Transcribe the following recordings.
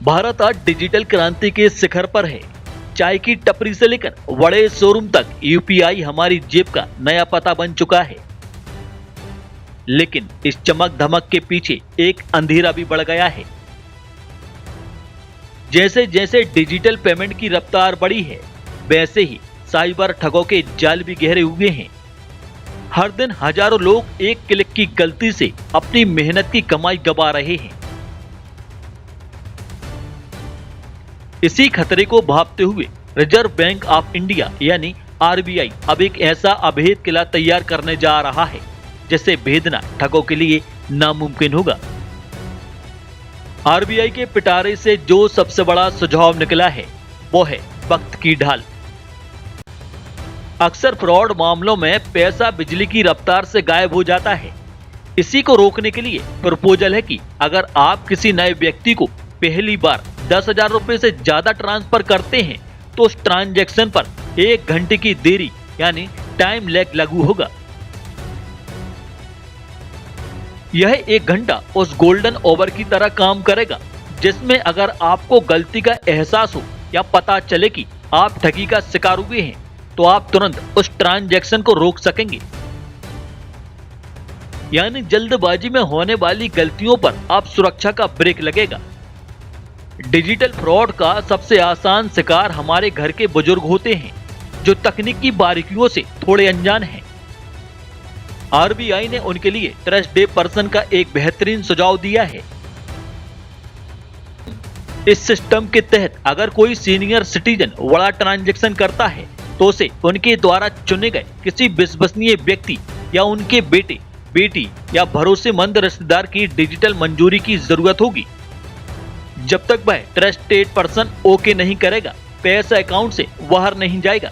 भारत आज डिजिटल क्रांति के शिखर पर है। चाय की टपरी से लेकर बड़े शोरूम तक यूपीआई हमारी जेब का नया पता बन चुका है। लेकिन इस चमक धमक के पीछे एक अंधेरा भी बढ़ गया है। जैसे जैसे डिजिटल पेमेंट की रफ्तार बढ़ी है, वैसे ही साइबर ठगों के जाल भी गहरे हुए हैं। हर दिन हजारों लोग एक क्लिक की गलती से अपनी मेहनत की कमाई गंवा रहे हैं। इसी खतरे को भांपते हुए रिजर्व बैंक ऑफ इंडिया यानी आरबीआई अब एक ऐसा अभेद किला तैयार करने जा रहा है जिसे भेदना ठगों के लिए नामुमकिन होगा। आरबीआई के पिटारे से जो सबसे बड़ा सुझाव निकला है वो है वक्त की ढाल। अक्सर फ्रॉड मामलों में पैसा बिजली की रफ्तार से गायब हो जाता है। इसी को रोकने के लिए प्रपोजल है कि अगर आप किसी नए व्यक्ति को पहली बार 10,000 रुपए से ज्यादा ट्रांसफर करते हैं तो उस ट्रांजैक्शन पर 1 घंटे की देरी यानी टाइम लैग लागू होगा। यह 1 घंटा उस गोल्डन ओवर की तरह काम करेगा जिसमें अगर आपको गलती का एहसास हो या पता चले कि आप ठगी का शिकार हुए हैं तो आप तुरंत उस ट्रांजैक्शन को रोक सकेंगे। यानी जल्दबाजी में होने वाली गलतियों पर आप सुरक्षा का ब्रेक लगेगा। डिजिटल फ्रॉड का सबसे आसान शिकार हमारे घर के बुजुर्ग होते हैं जो तकनीकी बारीकियों से थोड़े अनजान हैं। आरबीआई ने उनके लिए ट्रस्टेड पर्सन का एक बेहतरीन सुझाव दिया है। इस सिस्टम के तहत अगर कोई सीनियर सिटीजन बड़ा ट्रांजैक्शन करता है तो उसे उनके द्वारा चुने गए किसी विश्वसनीय व्यक्ति या उनके बेटे, बेटी या भरोसेमंद रिश्तेदार की डिजिटल मंजूरी की जरूरत होगी। जब तक वह ट्रस्टेड पर्सन ओके नहीं करेगा, पैसा अकाउंट से बाहर नहीं जाएगा।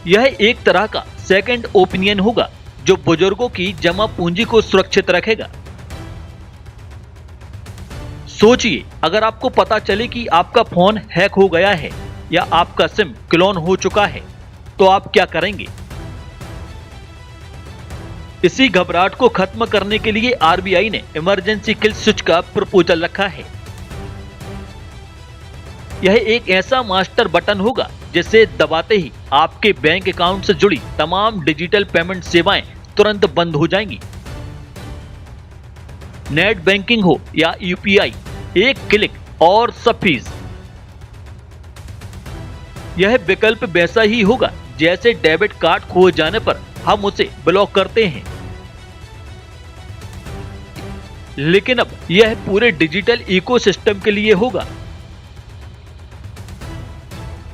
यह एक तरह का सेकंड ओपिनियन होगा जो बुजुर्गों की जमा पूंजी को सुरक्षित रखेगा। सोचिए, अगर आपको पता चले कि आपका फोन हैक हो गया है या आपका सिम क्लोन हो चुका है तो आप क्या करेंगे? इसी घबराहट को खत्म करने के लिए आरबीआई ने इमरजेंसी किल स्विच का प्रपोजल रखा है। यह एक ऐसा मास्टर बटन होगा जिसे दबाते ही आपके बैंक अकाउंट से जुड़ी तमाम डिजिटल पेमेंट सेवाएं तुरंत बंद हो जाएंगी। नेट बैंकिंग हो या यूपीआई, एक क्लिक और सब फीस। यह विकल्प वैसा ही होगा जैसे डेबिट कार्ड खो जाने पर हम उसे ब्लॉक करते हैं, लेकिन अब यह पूरे डिजिटल इकोसिस्टम के लिए होगा।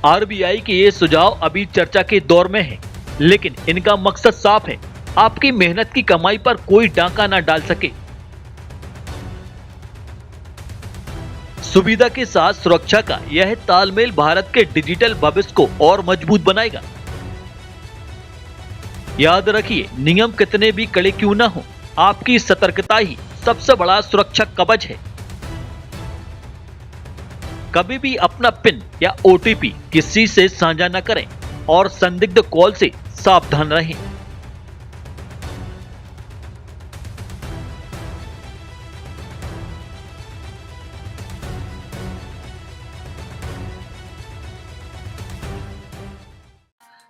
आरबीआई के ये सुझाव अभी चर्चा के दौर में हैं, लेकिन इनका मकसद साफ है, आपकी मेहनत की कमाई पर कोई डाका ना डाल सके। सुविधा के साथ सुरक्षा का यह तालमेल भारत के डिजिटल भविष्य को और मजबूत बनाएगा। याद रखिए, नियम कितने भी कड़े क्यों ना हो, आपकी सतर्कता ही सबसे बड़ा सुरक्षा कवच है। कभी भी अपना पिन या ओटीपी किसी से साझा न करें और संदिग्ध कॉल से सावधान रहें।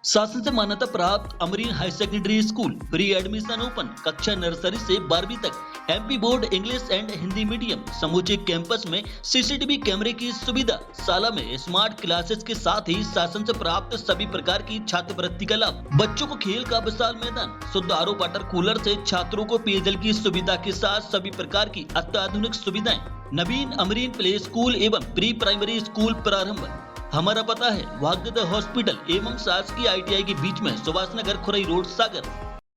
शासन से मान्यता प्राप्त Amreen high secondary school pre admission open. कक्षा नर्सरी से 12वीं तक MP board English and Hindi medium. समूचे कैंपस में सीसीटीवी कैमरे की सुविधा। शाला में स्मार्ट क्लासेस के साथ ही शासन से प्राप्त सभी प्रकार की छात्रवृत्ति का लाभ। बच्चों को खेल का विशाल मैदान, शुद्ध आरओ वाटर कूलर से छात्रों को पेयजल की सुविधा के साथ सभी प्रकार की अत्याधुनिक सुविधाएं। नवीन अमरीन प्ले स्कूल एवं प्री प्राइमरी स्कूल प्रारंभ। हमारा पता है भाग्योदय हॉस्पिटल एवं शासकीय ITI के बीच में, सुभाष नगर, खुरई रोड, सागर।